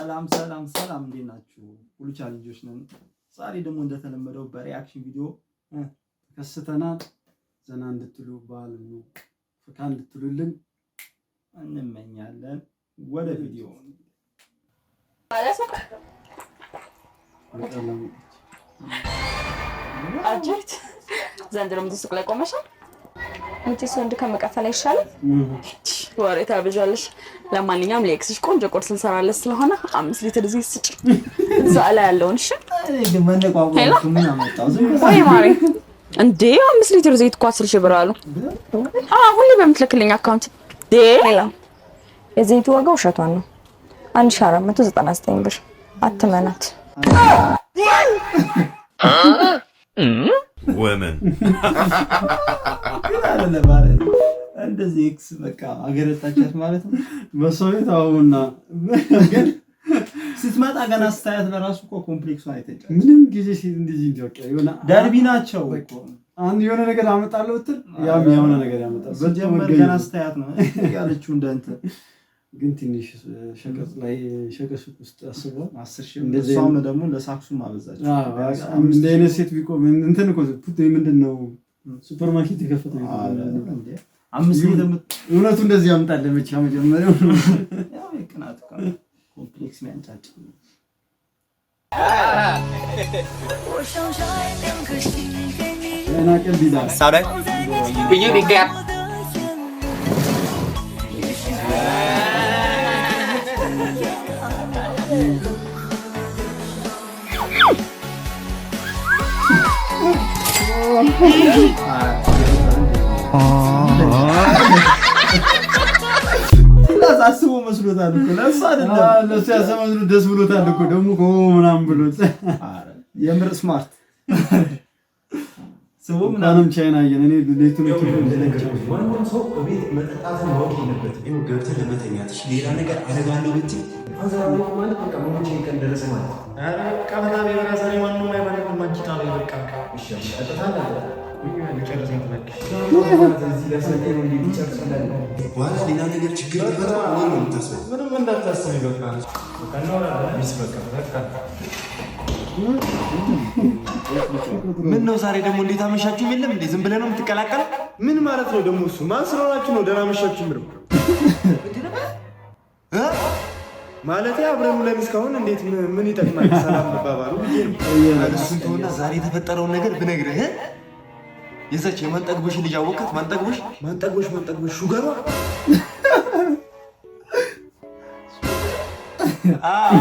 ሰላም እንዴት ናችሁ? ሁሉ ቻሌንጆች ነን። ዛሬ ደግሞ እንደተለመደው በሪአክሽን ቪዲዮ ተከስተናል። ዘና እንድትሉ ባል ነው ፈካ እንድትሉልን እንመኛለን። ወደ ቪዲዮ አጀት ዘንድሮም ሱቅ ላይ ቆመሻል። አንቺ ሰንድ ከመቀፈል አይሻልም? ወሬ ታበዣለሽ። ለማንኛውም ለኤክስሽ ቆንጆ ቁርስ እንሰራለን ስለሆነ 5 ሊትር ዘይት ስጪ። እዛ ላይ ያለውን እሺ። ግን መነቋቋም ምን አመጣው? ወይ ማሪ እንዴ 5 ሊትር ዘይት እኮ 10 ሺህ ብር አሉ። ሁሌ በምትልክልኝ አካውንት ሄላ የዘይቱ ዋጋ ውሸቷን ነው 1499 ብር። አትመናት። women እንደዚህ ኤክስ በቃ አገረጣቻት ማለት ነው። በሶቤት አሁንና ግን ስትመጣ ገና ስታያት ለራሱ እኮ ኮምፕሌክስ አይተጫ ምንም ጊዜ ሲል እንደዚህ እንዲወቀ ይሆና ዳርቢ ናቸው እኮ አንድ የሆነ ነገር አመጣለሁ እንትን ያም የሆነ ነገር ያመጣል። በጀመር ገና ስታያት ነው ያለችው እንደንተ ግን ትንሽ ሸቀጥ ላይ ሸቀጥ ውስጥ አስበው 10 ሺህ እንደዛው ደግሞ ለሳክሱ ማበዛቸው እንደ አይነት ሴት ቢቆም እንትን እኮ ፑት ምንድነው ሱፐርማርኬት የከፈተ ነው እንዴ 5 ሊትር እውነቱ እንደዚህ ያመጣል። ለመቻ መጀመሪያው ያው የቅናት ኮምፕሌክስ የሚያንጫጭ እና ቀልድ sao đấy bị như bị kẹt አስቦ መስሎታል እኮ ለእሱ አይደለም ለእሱ ያሰማዝሉ ደስ ብሎታል እኮ ደግሞ ምናምን ብሎት የምር ስማርት ሰው ምናምን ቻይና እኔ ሌቱን እንደለቻው ዋናው ሰው በቤት መጠጣትን ማወቅ የለበት። ይሄው ገብተህ ለመተኛት ሌላ ነገር አደርጋለሁ ብትይ አዛራው ማለት በቃ ሞቼ ቀን ደረሰ ማለት አረ ቀበታ በራሳ ላይ ማንንም አይባልም። ማንቺታ ላይ በቃ እሺ አጠታለ በኋላ ሌላ ነገር ችግር ቢፈጠር ነው የምታስበው። ምንም እንዳታስብ ይበቃል። ምን ነው ዛሬ ደግሞ እንዴት አመሻችሁ? የለም እንዴ ዝም ብለህ ነው የምትቀላቀለው? ምን ማለት ነው ደግሞ እሱ? ማን ስለሆናችሁ ነው ደህና አመሻችሁ ምንም ማለት አብረን ብለን እስካሁን እንዴት ምን ይጠቅማል? ሰላም መባባሉ እሱን ተውና ዛሬ የተፈጠረውን ነገር ብነግርህ የዛች የማንጠግቦሽ ልጅ አወቃት? ማንጠግቦሽ ሹገሯ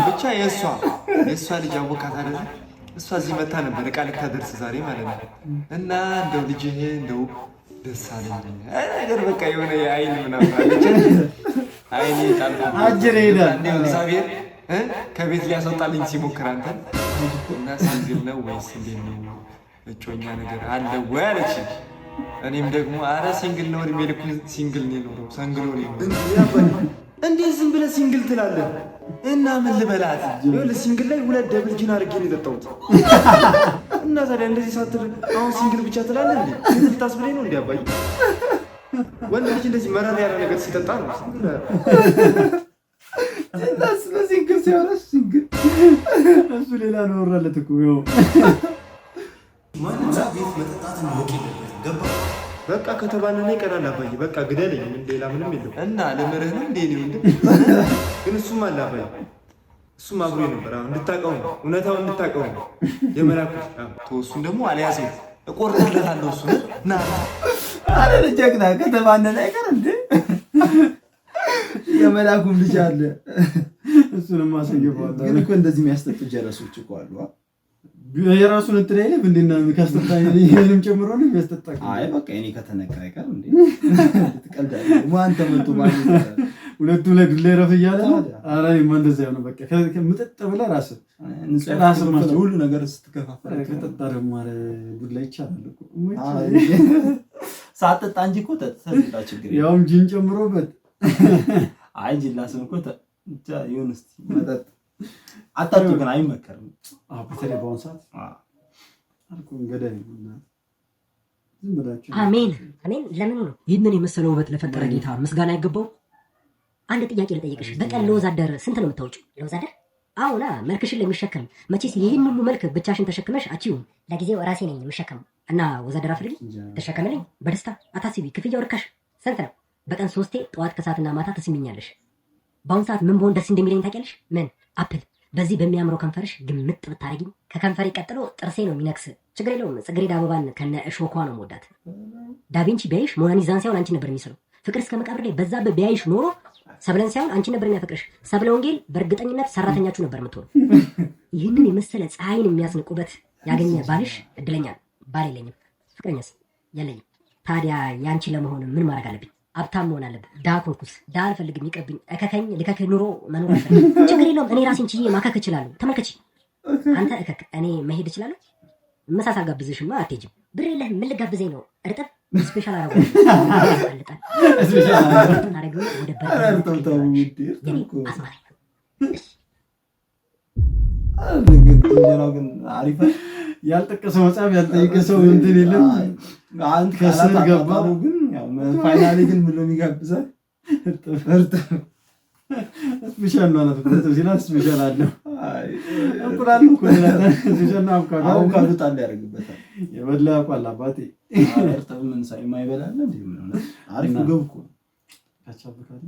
ብቻ የእሷ ልጅ አወቃት አይደለ? እሷ እዚህ መታ ነበር ዕቃ ልታደርስ ዛሬ ማለት ነው። እና እንደው ልጅህ እንደው ደስ አለኝ ነገር በቃ የሆነ የአይን ምናምን አለች። አይኔ ጣል አጀሬ ሄዳ እንደው እግዚአብሔር ከቤት ሊያስወጣልኝ ሲሞክር አንተን እና ሲንግል ነው ወይስ እንዴት ነው እጮኛ ነገር አለ ወይ አለች። እኔም ደግሞ አረ ሲንግል ነው እድሜ ልኩ ሲንግል ነው የኖረው ሰንግሎ ነው። እንዴት ዝም ብለህ ሲንግል ትላለህ? እና ምን ልበላት? ይኸውልህ ሲንግል ላይ 2 ደብል ጂን አድርጌ ነው የጠጣሁት። እና ታዲያ እንደዚህ ሳትል አሁን ሲንግል ብቻ ትላለህ እንዴ? ምን ታስብለኝ ነው እንዴ? አባዬ ወንድ ልጅ እንደዚህ መረር ያለ ነገር ሲጠጣ ነው ስለዚህ ሲንግል ሲያወራሽ ሲንግል እሱ ሌላ ነው ወራለት እኮ ይኸው ማንንም ቤት መጠጣትን ማወቅ የለበትም። ገባ በቃ ከተባለነ ይቀራል። አባዬ በቃ ግደለኝ። ምን ሌላ ምንም የለም። እና ለምርህ ነው እንዴ ነው እንዴ? ግን እሱም አለ አባዬ፣ እሱም አብሮ ነበር። አሁን እንድታውቀው ነው፣ እውነታውን እንድታውቀው ነው የመላኩ ተወሱን ደግሞ አልያዘው እቆርጥለታለሁ። እሱ ና አረ ለጀግና ከተባለነ አይቀር እንዴ? የመላኩም ልጅ አለ። እሱንም አሰየፈዋል። ግን እኮ እንደዚህ የሚያስጠጡ ጀለሶች እኮ አሉ። የራሱን እንትን አይደለም እንዴና ከስተጣኝ ይሄንም ጨምሮ ነው የሚያስጠጣው። አይ በቃ እኔ ከተነካ አይቀር እንዴ ትቀልዳለህ? ማን ተመቶ ማለት ሁለቱ ለዱላ ረፍ እያለ አረ ማን እንደዛ ነው በቃ ከምጠጥ ብለህ ራስህ ራስህ ሁሉ ነገር ስትከፋፈል ከጠጣ ደግሞ አረ ዱላ ይቻላል እኮ ሳትጠጣ እንጂ እኮ ተጠጣ ችግር ያውም ጂን ጨምሮበት አይ ጅላስም እኮ ይሁንስ መጠጥ አጣጡ ግን አይመከርም። በተለይ በአሁኑ ሰዓት አልኩኝ ገዳይ ነው። አሜን አሜን። ለምን ነው ይህንን የመሰለ ውበት ለፈጠረ ጌታ ምስጋና አይገባው? አንድ ጥያቄ ልጠይቅሽ። በቀን ለወዛደር ስንት ነው የምታወጪው? ለወዛደር አሁና መልክሽን ለሚሸከም መቼስ ይህን ሁሉ መልክ ብቻሽን ተሸክመሽ አቺው ለጊዜው ራሴ ነኝ የምሸከመው እና ወዛደር አፍልልኝ ተሸከመልኝ በደስታ አታስቢ ክፍያው ርካሽ ስንት ነው በቀን 3 ጠዋት ከሰዓትና ማታ ተስሚኛለሽ በአሁን ሰዓት ምን በሆን ደስ እንደሚለኝ ታውቂያለሽ ምን አፕል በዚህ በሚያምረው ከንፈርሽ ግምጥ ብታረጊኝ ከከንፈሬ ቀጥሎ ጥርሴ ነው የሚነክስ ችግር የለውም ጽጌረዳ አበባን ከነ እሾኳ ነው የምወዳት ዳቪንቺ ቢያይሽ ሞናሊዛን ሳይሆን አንቺ ነበር የሚስለው ፍቅር እስከ መቃብር ላይ በዛ ቢያይሽ ኖሮ ሰብለን ሳይሆን አንቺ ነበር የሚያፈቅርሽ ሰብለ ወንጌል በእርግጠኝነት ሰራተኛችሁ ነበር የምትሆነው ይህንን የመሰለ ፀሐይን የሚያስንቁበት ያገኘ ባልሽ እድለኛ ነው ባል የለኝም ፍቅረኛስ የለኝም ታዲያ ያንቺ ለመሆን ምን ማድረግ አለብኝ አብታም መሆን አለብኝ ዳኮንኩስ ዳልፈልግም ይቀብኝ እከከኝ ልከከ ኑሮ መኖር አለብኝ ችግር የለውም እኔ ራሴን ችዬ ማከክ እችላለሁ ተመልከቺ አንተ እከክ እኔ መሄድ እችላለሁ መሳሳ ጋብዝሽማ አትሄጂም ብር የለህም ምን ልጋብዘኝ ነው እርጥብ ስፔሻል አረጋው ስፔሻል አረጋው ወደ በርታ አስማሪ ግን አሪፍ ያልጠቀሰው መጽሐፍ ያልጠየቀሰው እንትን የለም አንተ ከስር ገባው ግን ያው ፋይናሊ ግን ምን ነው የሚጋብዛል ተፈርተ ስፔሻል ነው ማለት ነው ሲላ ስፔሻል አለ እንቁላል ነው ኮላታ ስፔሻል ነው አቮካዶ ጣል ያደርግበታል የበላ አቋላ አባቴ አርተም ምን ሳይማይበላል እንዴ ምን አሪፍ ገብኩ ካቻብካለ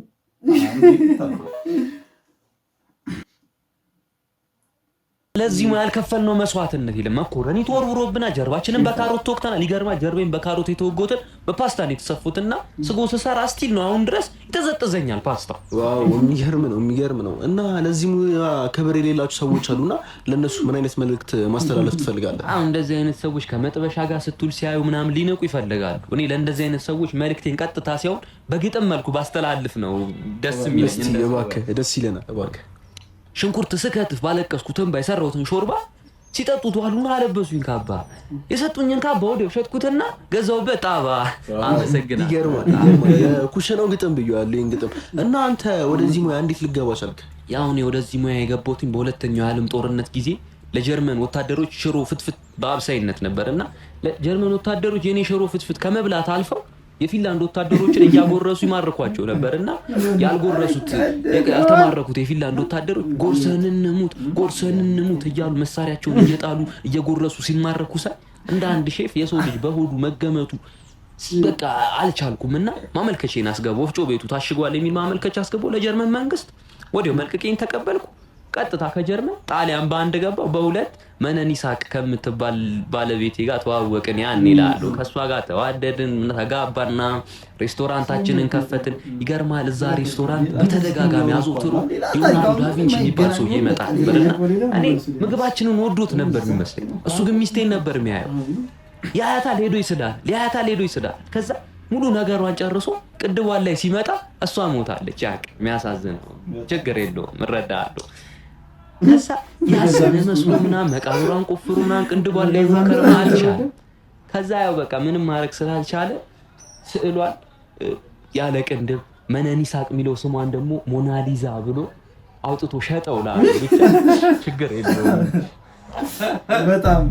ለዚህ ሙያ ያልከፈልነው መስዋዕትነት የለም መኮረኒ ተወርውሮብና ጀርባችንን በካሮት ተወቅተናል ሊገርማ ጀርቤን በካሮት የተወጎተን በፓስታ ነው የተሰፉትና ስጎ ሰራ ስቲል ነው አሁን ድረስ ይተዘጠዘኛል ፓስታ ዋው የሚገርም ነው እና ለዚህ ሙያ ክብር የሌላችሁ ሰዎች አሉና ለነሱ ምን አይነት መልእክት ማስተላለፍ ትፈልጋለህ አሁን እንደዚህ አይነት ሰዎች ከመጥበሻ ጋር ስትውል ሲያዩ ምናምን ሊነቁ ይፈልጋሉ እኔ ለእንደዚህ አይነት ሰዎች መልእክቴን ቀጥታ ሲሆን በግጥም መልኩ ባስተላልፍ ነው ደስ የሚለኝ እባክህ ደስ ይለናል እባክህ ሽንኩርት ስከትፍ ባለቀስኩትን ባይሰራውትን ሾርባ ሲጠጡት ዋሉና አለበሱኝ ካባ የሰጡኝን ካባ ወዲያው ሸጥኩትና ገዛውበት ጣባ አመሰግናለሁ ይገርማል የኩሽናው ግጥም ብየዋለሁ ይሄን ግጥም እና አንተ ወደዚህ ሙያ እንዴት ልገባ ቻልክ ያው እኔ ወደዚህ ሙያ የገባሁት በሁለተኛው ዓለም ጦርነት ጊዜ ለጀርመን ወታደሮች ሽሮ ፍትፍት በአብሳይነት ነበርና ለጀርመን ወታደሮች የኔ ሽሮ ፍትፍት ከመብላት አልፈው የፊንላንድ ወታደሮችን እያጎረሱ ይማርኳቸው ነበርና ያልጎረሱት ያልተማረኩት የፊንላንድ ወታደሮች ጎርሰን እንሙት እያሉ መሳሪያቸውን እየጣሉ እየጎረሱ ሲማረኩ ሳይ እንደ አንድ ሼፍ የሰው ልጅ በሆዱ መገመቱ በቃ አልቻልኩምና ማመልከቻዬን አስገባው ወፍጮ ቤቱ ታሽጓል የሚል ማመልከቻ አስገባው ለጀርመን መንግስት ወዲያው መልቀቄን ተቀበልኩ ቀጥታ ከጀርመን ጣሊያን ባንድ ገባው በሁለት መነኒሳቅ ከምትባል ባለቤቴ ጋር ተዋወቅን ያን ይላሉ ከሷ ጋር ተዋደድን ተጋባና ሬስቶራንታችንን ከፈትን ይገርማል እዛ ሬስቶራንት በተደጋጋሚ አዞትሩ ሊዮናርዶ ዳቪንቺ የሚባል ሰው ይመጣል ነበርና እኔ ምግባችንን ወዶት ነበር የሚመስለኝ እሱ ግን ሚስቴን ነበር የሚያየው ያያታል ሄዶ ይስዳል ከዛ ሙሉ ነገሯን ጨርሶ ቅድቧን ላይ ሲመጣ እሷ ሞታለች ያቅ የሚያሳዝነው ችግር የለውም እረዳለሁ ከዛ ያሰነ መስሎና መቃብሯን ቆፍሩና ቅንድቧን ላይ ወከረማ አልቻለ ከዛ ያው በቃ ምንም ማድረግ ስላልቻለ ስዕሏን ያለ ቅንድብ መነኒሳቅ የሚለው ስሟን ደግሞ ሞናሊዛ ብሎ አውጥቶ ሸጠው ላሉ ብቻ ችግር የለውም በጣም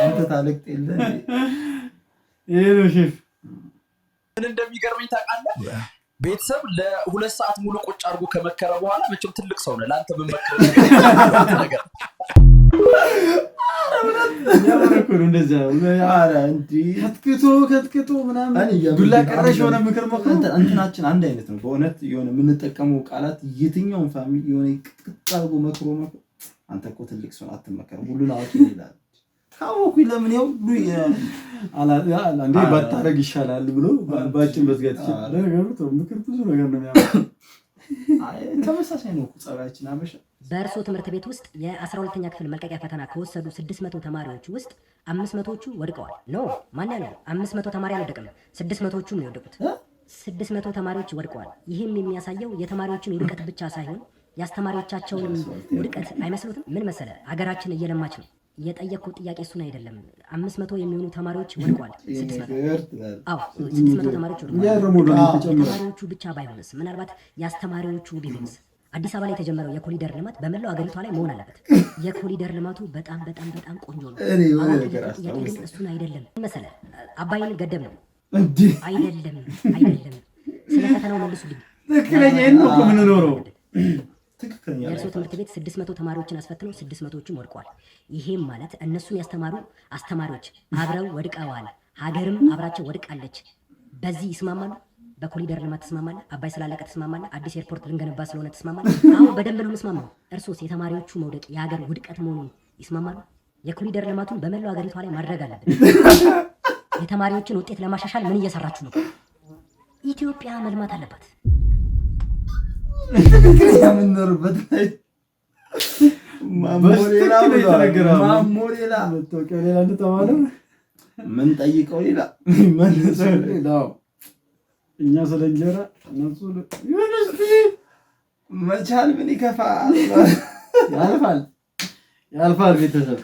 አንተ ታለቅጥ የለ ይሄ ነው ሼፍ ምን እንደሚገርመኝ ታውቃለህ ቤተሰብ ለ2 ሰዓት ሙሉ ቁጭ አድርጎ ከመከረ በኋላ መቼም ትልቅ ሰው ነው ላንተ መመከረ ነገር ያረኩ እንደዛ ያራ እንዴ ከትክቶ ምናምን ዱላ ቀረሽ ሆነ ምክር መከንተ እንትናችን አንድ አይነት ነው በእውነት የሆነ የምንጠቀመው ቃላት የትኛውን ፋሚሊ የሆነ ቅጣው መክሮ አንተ እኮ ትልቅ ሰው አትመከር ሁሉን አውቂ ይላል ካወኩ ለምን ያው አንዴ ባታረግ ይሻላል ብሎ ባጭን በዝጋት ይችላል ነገሩ ምክር ብዙ ነገር ነው የሚያመጣው ተመሳሳይ ነው ጸባያችን አመሸ በእርሶ ትምህርት ቤት ውስጥ የ12ኛ ክፍል መልቀቂያ ፈተና ከወሰዱ 600 ተማሪዎች ውስጥ 500ዎቹ ወድቀዋል ነው ማን ያለው 500 ተማሪ አልወደቀም 600ዎቹ ነው የወደቁት 600 ተማሪዎች ወድቀዋል ይህም የሚያሳየው የተማሪዎችን ውድቀት ብቻ ሳይሆን ያስተማሪዎቻቸውን ውድቀት አይመስሉትም ምን መሰለ ሀገራችን እየለማች ነው የጠየቁ ጥያቄ እሱን አይደለም 500 የሚሆኑ ተማሪዎች ወድቀዋል 600 ተማሪዎች ወድቀዋል ተማሪዎቹ ብቻ ባይሆንስ ምናልባት ያስተማሪዎቹ ቢሆንስ አዲስ አበባ ላይ የተጀመረው የኮሪደር ልማት በመላው ሀገሪቷ ላይ መሆን አለበት የኮሪደር ልማቱ በጣም ቆንጆ ነው እሱን አይደለም መሰለ አባይን ገደብ ነው አይደለም ስለ ፈተናው መልሱልኝ ትክክለኛ ነው ምን ኖረው ትክክለኛ የእርሶ ትምህርት ቤት 600 ተማሪዎችን አስፈትነው 600ዎችም ወድቀዋል። ይሄም ማለት እነሱን ያስተማሩ አስተማሪዎች አብረው ወድቀዋል፣ ሀገርም አብራቸው ወድቃለች። በዚህ ይስማማሉ? በኮሪደር ልማት ተስማማለ? አባይ ስላለቀ ተስማማለ? አዲስ ኤርፖርት ልንገነባ ስለሆነ ተስማማለ? አሁን በደንብ ነው የምስማማው። እርሶስ የተማሪዎቹ መውደቅ የሀገር ውድቀት መሆኑን ይስማማሉ? የኮሪደር ልማቱን በመላው ሀገሪቷ ላይ ማድረግ አለብን። የተማሪዎችን ውጤት ለማሻሻል ምን እየሰራችሁ ነው? ኢትዮጵያ መልማት አለባት። የምንኖርበት ላይ ማሞሌላ ሌላ እንደተባለ ምን ጠይቀው ሌላ እኛ ስለ እንጀራ እነሱ መቻል ምን ይከፋል? ያልፋል ቤተሰብ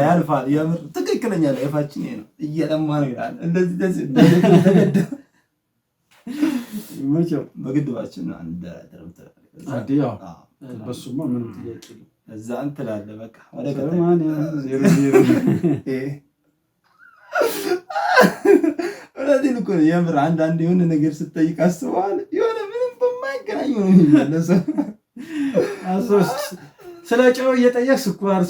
ያልፋል። የምር ትክክለኛ ላይፋችን ይሄ ነው። እየለማ ነው ይላል። እንደዚህ መቼም በግድባችን አንድ ያው በሱማ ምንም ጥያቄ የለም። እዛ እንትላለህ በቃ ወደ ከተማን 0-0 ወላዲን እኮ የምር አንዳንድ የሆነ ነገር ስትጠይቅ አስበዋል። የሆነ ምንም በማይገናኝ ነው የሚመለሰው። ስለ ጨው እየጠየቅ ስኳር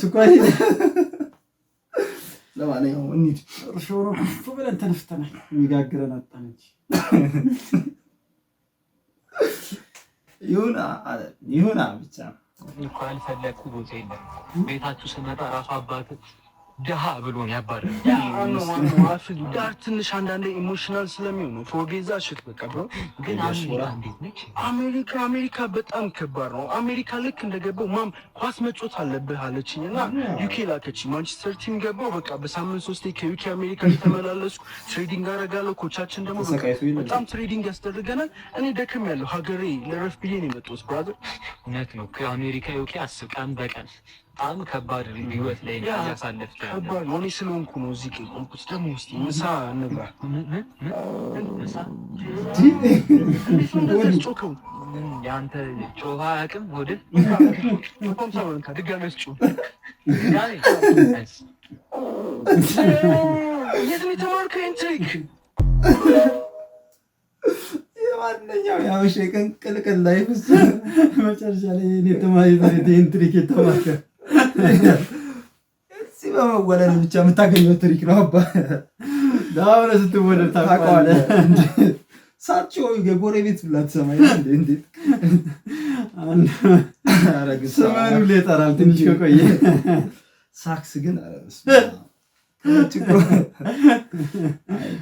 ለማንኛውም እንሂድ። እርሾ ነው ከፍ ብለን ተነፍተናል። የሚጋግረን አጣን እንጂ ይሁና ብቻ እኮ አልፈለግኩ ቦታ የለም። ቤታችሁ ስመጣ ራሱ አባት ደሃ ብሎን ያባረን ዳር ትንሽ አንዳንዴ ኢሞሽናል ስለሚሆኑ ፎጌዛ ሽት በቃ ብሎ ግን አሜሪካ በጣም ከባድ ነው። አሜሪካ ልክ እንደገባው ማም ኳስ መጮት አለብህ አለችኝ እና ዩኬ ላከችኝ። ማንቸስተር ቲም ገባው። በቃ በሳምንት 3 ከዩኬ አሜሪካ እየተመላለስኩ ትሬዲንግ አደርጋለሁ። ኮቻችን ደግሞ በጣም ትሬዲንግ ያስደርገናል። እኔ ደክም ያለው ሀገሬ ለረፍ ብዬ ነው የመጣሁት። ብራዘር እውነት ነው። ከአሜሪካ ዩኬ 10 ቀን በቀን በጣም ከባድ ህይወት ላይ ያሳለፍክ ከባድ ነው። እኔ ስለሆንኩ ነው እዚህ ቆምኩት። ደግሞ እስኪ ምሳ እንብላ። የአንተ ጮኸ አያውቅም። ወደ ድጋሚ ያስጮህ የት ነው የተማርከው? ትሪክ የማንኛው ያበሻ ቀን ቅልቅል ላይ ፍስ መጨረሻ ላይ እኔ ተማሪ ትሪክ የተማርከ እዚህ በመወለድ ብቻ የምታገኘው ትሪክ ነው። አባ ዳውለ ስትወለድ ታውቀዋለህ። ሳቸው የጎረቤት ብላ ትሰማኝ እንዴ? ስምህን ሁሌ ይጠራል ትንሽ ከቆየ። ሳክስ ግን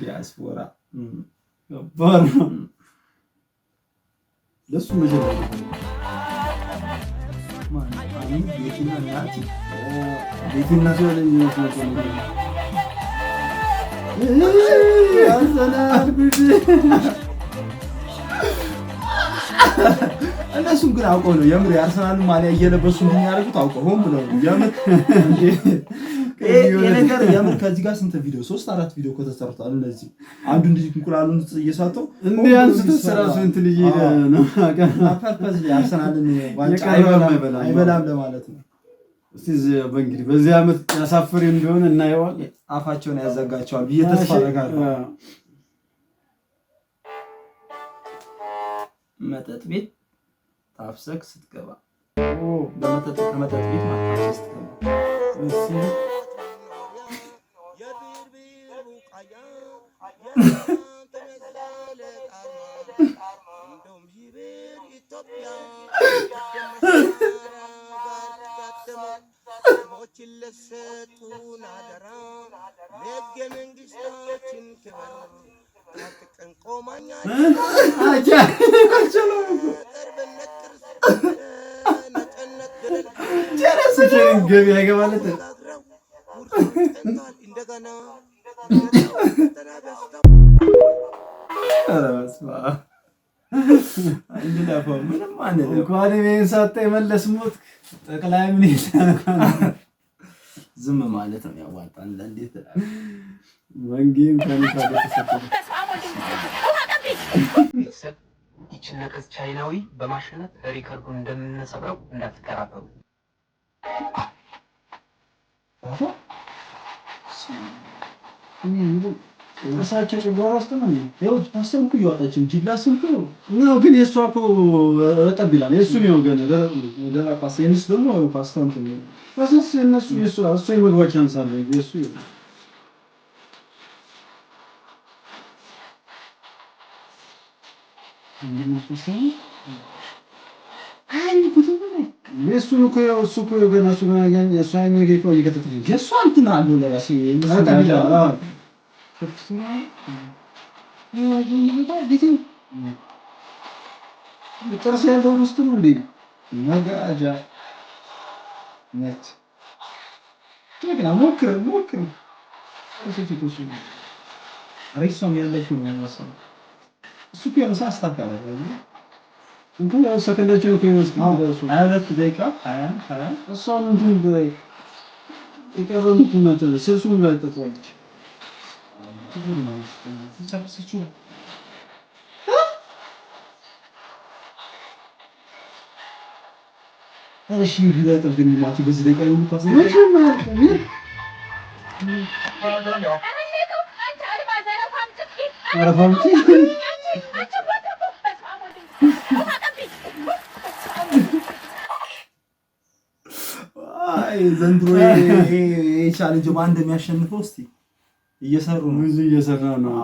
ዲያስፖራ ባር ለሱ መጀመሪያ ቤቲና ናቲ ቤቲና ሲሆን እነሱም ግን አውቀው ነው የምር የአርሰናልን ማሊያ እየለበሱ እንደሚያደርጉት አውቀው ሆን ብለው የምር የነገር የምር ከዚህ ጋር ስንት ቪዲዮ 3-4 ቪዲዮ ከተሰርቷል። እነዚህ አንዱ ልጅ እንቁላሉን እየሳተው እንዴ አንስተ ሰራሱ እንትን ልጅ ነው ፐርፐዝ አርሰናልን ዋንጫ አይበላም ለማለት ነው። እስቲ በእንግዲህ በዚህ ዓመት ያሳፍር እንደሆነ እናየዋለን። አፋቸውን ያዘጋቸዋል ብዬ ተስፋ አደርጋለሁ። መጠጥ ቤት ታፍሰክ ስትገባ ከመጠጥ ቤት ማታፍሰክ ስትገባ ገቢ ያገባለት እንኳን እኔን ሳታይ መለስ ሞት ጠቅላይ ሚኒስትር ዝም ማለት ነው ያዋጣል። እንዴት ወንጌም ከሚካደ ተሰጠ ይችላል። ቻይናዊ በማሸነፍ ሪከርዱን እንደምንሰብረው እንዳትከራከሩ። እሳቸው ጭጓራ ውስጥ ነው ያው ታሰብኩ እያወጣች እንጂ ላስብኩ ነው ግን የእሷ እኮ ረጠብ ይላል የእሱ ነው ገና ደረቅ ፓስታ የእነሱ ደግሞ ፓስታ እንትን ነው ፓስታስ የእነሱ የእሱ እሱ የመግባት ቻንስ አለ የእሱ የእሱ እኮ ያው እሱ እኮ ገና እሱ ገና የእሱ አይነት እኮ እየከተተኝ የእሱ እንትን አለው ለራሴ ጥርስ ያለው ውስጥ ነው እንዴ? መጋጃ ነት ግን ሞክር ሬሷም ያለችው ነው እሱ ፒያኖ ሳስታካለ እንትን ያው ሰከንዳቸው ፒያኖስ ነው 22 ደቂቃ 20 እሷን እንትን ብላይ የቀረው እንትን ነው ስልሱን ላይ ተጠቅሟል እሺ ቢላጠብኝ ማቲ በዚህ ደቂቃ ነው የምታስበው ዘንድሮ ቻሌንጅ ማን እንደሚያሸንፈው እስቲ እየሰሩ ነው ብዙ እየሰራ ነው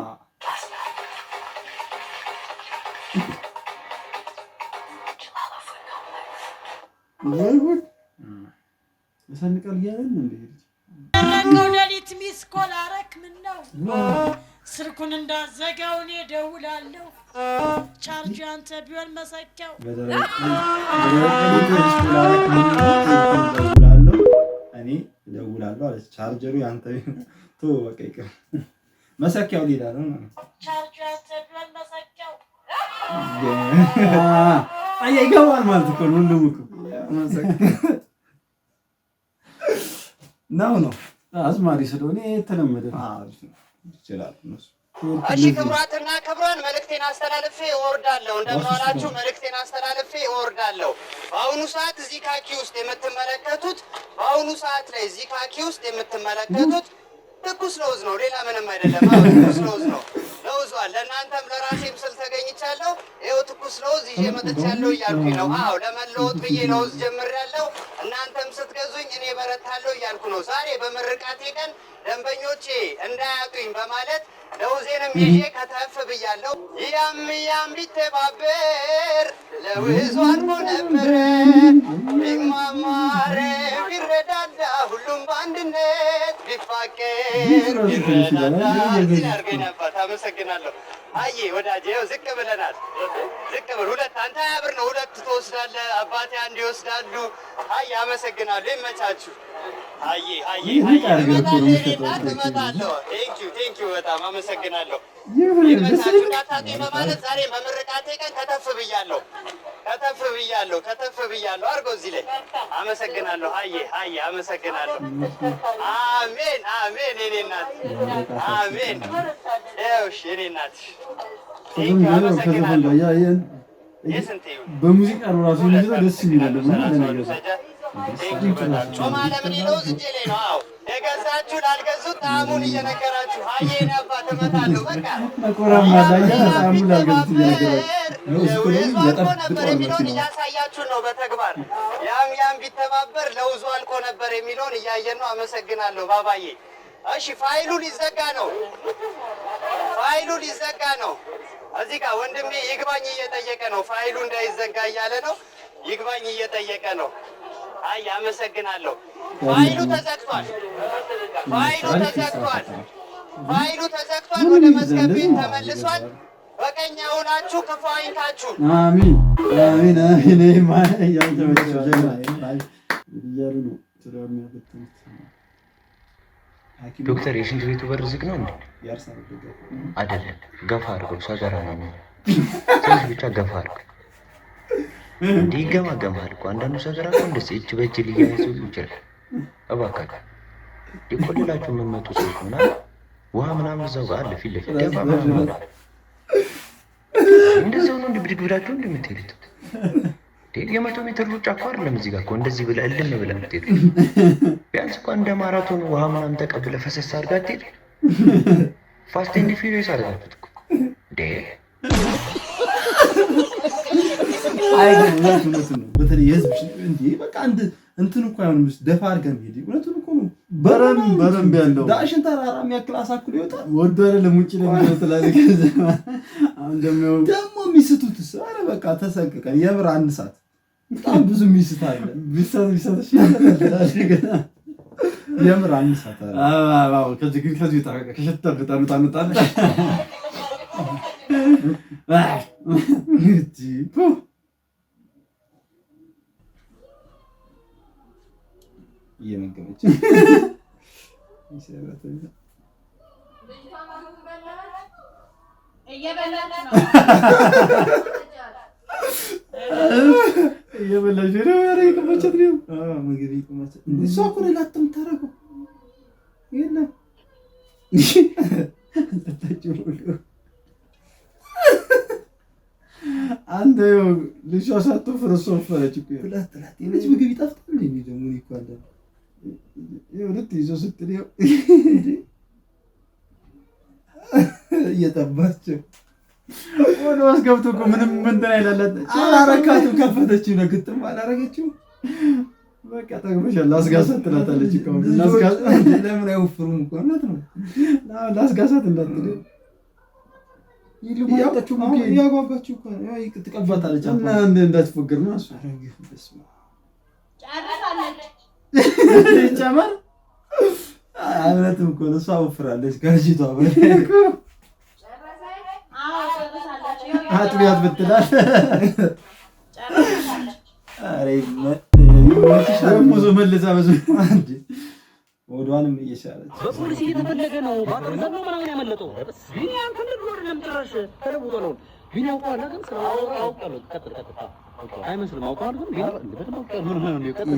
ወይ መሰንቀል ያለን እንዴ ሌሊት ሚስ ኮል አረክ ምን ነው ስልኩን እንዳዘጋው እኔ ደውላለሁ ቻርጅ አንተ ቢሆን መሰኪያው እኔ ደውላለሁ አለ ቻርጀሩ ያንተ ቶ በቃ ይቀር መሰኪያው ሌላ ነው ቻርጅ አንተ ቢሆን መሰኪያው ይገባል ማለት እኮ ነው ሁሉም እኮ ነው አዝማሪ ስለሆነ የተለመደ ይችላል ነው እሺ ክብራትና ክብራን መልእክቴን አስተላልፌ እወርዳለሁ እንደምን ዋላችሁ መልእክቴን አስተላልፌ እወርዳለሁ በአሁኑ ሰዓት እዚህ ካኪ ውስጥ የምትመለከቱት ትኩስ ለውዝ ነው ሌላ ምንም አይደለም ትኩስ ለውዝ ነው ለውዟል ለእናንተም ለራሴም ስል ተገኝቻለሁ ይኸው ትኩስ ለውዝ ይዤ መጥቻለሁ እያልኩኝ ነው ለመለወጥ ብዬ ለውዝ ጀምሬያለሁ እናንተም ስትገዙኝ እኔ በረታለሁ እያልኩ ነው ዛሬ በምርቃቴ ቀን ደንበኞቼ እንዳያጡኝ በማለት ለውዜንም ይዤ ከተፍ ብያለሁ ያም ቢተባበር ለውዙ አልፎ ነበረ ቢማማር ቢረዳዳ ሁሉም በአንድነት ቢፋቀር ቢረዳዳ ያርገኝ ነበር አመሰግናለሁ አዬ ወዳጄ ዝቅ ብለናል ዝቅ ብር ሁለት አንተ 20 ብር ነው ሁለት ትወስዳለህ አባቴ አንድ ይወስዳሉ አይ አመሰግናለሁ ይመቻችሁ አዬ እመጣለሁ ቴንኪው በጣም አመሰግናለሁ ይመቻችሁ እንዳታጤ በማለት ዛሬ በምርቃቴ ቀን ከተፍ ብያለሁ አርጎ እዚህ ላይ አመሰግናለሁ አዬ አመሰግናለሁ አሜን እኔ እናት አሜን እሺ እኔ እናት ቴንኪው አመሰግናለሁ በሙዚቃ ነው ራሱ ደስ ይላል ለነገሩ ጮማ ለምን ይለው ዝጄ ላይ ነው አዎ የገዛችሁ ላልገዙት ጣዕሙን እየነገራችሁ አየኔ አባት እመጣለሁ በቃ ቆራማ ዳኛ ጣዕሙን ላልገዙት ነበር የሚለውን እያሳያችሁ ነው በተግባር ያም ቢተባበር ለውዙ አልቆ ነበር የሚለውን እያየን ነው አመሰግናለሁ ባባዬ እሺ ፋይሉ ሊዘጋ ነው እዚህ ጋር ወንድሜ ይግባኝ እየጠየቀ ነው ፋይሉ እንዳይዘጋ እያለ ነው ይግባኝ እየጠየቀ ነው አይ አመሰግናለሁ ፋይሉ ተዘግቷል ወደ መዝገብ ቤት ተመልሷል በቀኝ ሆናችሁ ክፉ አይንካችሁ አሜን ዶክተር የሽንት ቤቱ በር ዝግ ነው እንዴ? አይደለም ገፋ አድርገው ሰገራ ነው ትንሽ ብቻ ገፋ አድርገው እንዲህ ይገማገማል እኮ አንዳንዱ ሰገራ እኮ እንደዚህ እጅ በእጅ ሊያያዙ ይችላል እባካችሁ ሊቆልላችሁ የምትመጡ ሰዎች ምናምን ውሃ ምናምን እዛው ጋር አለ ፊት ለፊት ገፋ ምናምን እንደዛው ነው ብድግ ብላችሁ እንደምትሄዱት የመቶ ሜትር ሩጫ እኮ አይደለም እዚህ ጋር እኮ እንደዚህ ብለህ እልም ብለህ የምትሄዱት ቢያንስ እኮ እንደ ማራቶን ውሃ ምናምን ተቀብለህ ፈሰስ አድርገህ አትሄድ ፋስት ኤንድ ፊውሪየስ አደረጋችሁት እኮ እንዴ? አይ እውነቱን ነው። በተለይ የህዝብ እንዴ በቃ አንድ እንትን እኮ አይሆንም። ደፋ አድርገን ሄዲ እውነቱን እኮ ነው። በረም ያለው ዳሽን ተራራ የሚያክል አሳክሎ ይወጣል። ወዶ አይደለም ውጪ ላይ ነው ተላለቀ። አሁን ደግሞ የሚስቱት ኧረ በቃ ተሰቀቀ። የምር አንድ ሰዓት በጣም ብዙ ሚስት አለ። ቢሰጥ የምር አንድ ሰዓት አለ። አዎ ከዚህ ታረቀ ከሸታ እየመገበች እየበላች ነው ያረቀመቻት ነው። ምግብ ይቆማች እሷ እኮ ነው ላጥም ታረገው የለም አንተ ልጅ አሳቶ ፍርሶ ፈረች እኮ ብላት የልጅ ምግብ ይጣፍጣል እንዴ? ደግሞ ይኳለ የሁለት ይዞ ስትል እየጠባቸው ወደ አስገብቶ እኮ ምንም እንትን አይላላት። አላረካትም። ከፈተችው ነው ግጥም አላረገችው። በቃ ተግበሻል። ላስጋሳት ትላታለች እኮ ላስጋሳት። ለምን አይወፍሩም እኮ እናት ነው ላስጋሳት እንዳትል ይልማጣችሁ ሙኬ ያጓጓችሁ እኮ ነው ትቀባታለች። እና እንዳትፎገር ነው እሱ አረግፍ በስማ ጫራታለች ጫማር አብረትም እኮ ነው እሷ ወፍራለች ጋርጂቷ በለኩ አጥቢያት ብትላል ጫራታለች። አሬ ሙዞ መልሳ በዙ አንዴ ወዷንም እየሻለች በፖሊስ እየተፈለገ ነው። ባትርዘን ነው ምናምን ያመለጠው ቢኒያም ትልቅ ነው አይደለም ጭራሽ ተለውጦ ነው። ቢኒያም ቆላ ግን አውቃለሁ ቀጥታ አይመስልም አውቃለሁ ግን በደንብ ምን ሆነ ነው ቀጥታ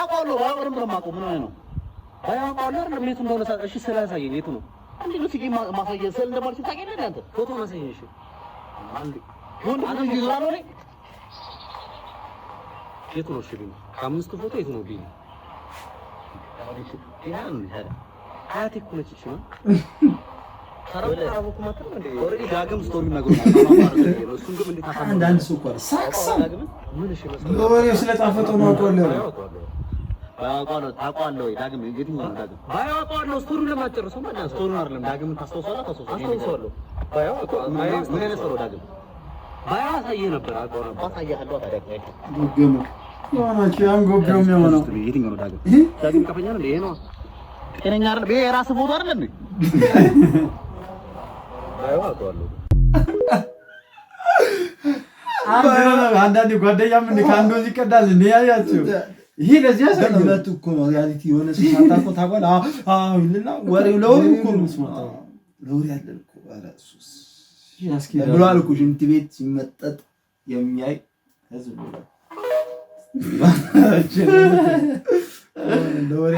አውቃለሁ አውቃለሁ ብለማቆም ምን ሆነ ነው አያውቃለሁ አይደለም የቱ እንደሆነ እሺ ስላሳየኝ የቱ ነው አንዴ ነው ሲገኝ ማሳየኝ ስለ እንደማልሽ ታውቂያለሽ አንተ ፎቶ ማሳየኝ እሺ አንዴ ወንድ አንዱ ይዟል ነው የቱ ነው ሽሪ ከአምስቱ ፎቶ የቱ ነው ቢኒ ያን ሄዳ አያቴ እኮ ነች እሺ ነው ታራው ኮማተር እንደ ኦሬዲ ዳግም ስቶሪ ነገር ነው እሱን ግን እንዴት ታሳማ አንድ ሰው እኮ ሳክሳ ምን እሺ ወሬው ስለጣፈጠው ነው አውቀዋለሁ ታውቃለህ ወይ ዳግም የትኛው ነው ዳግም ባያውቀዋለሁ ስቶሪውን ለማጨረሰው ማለት ነው ስቶሪውን አይደለም ዳግም ታስታውሳለህ ባያው እኮ ምን አይነት ሰው ዳግም ባያሳየህ ነበር አውቀው ነበር አሳያለሁ ታዲያ ጉገሙ ያናችሁ አንጎብየው የሚሆነው የትኛው ነው ዳግም ዳግም ከፈኛ ነው ይሄ ነው ጤነኛ አይደል በይ የራስህ ፎቶ አይደል እንዴ ባያው አውቀዋለሁ አንዳንዴ ጓደኛም እንደ ካንዶ ይቀዳል እንዴ ያያችሁ ይሄ ለዚህ ያሰግለት እኮ ነው ሪያሊቲ የሆነ ሲሳታቆ ታቋል ይልና ወሬው ለወሬው እኮ ነው ስማታው ለወሬ ያለን እኮ አራሱስ ያስኪዳል ብሏል እኮ ሽንት ቤት ሲመጠጥ የሚያይ ህዝብ ነው ለወሬ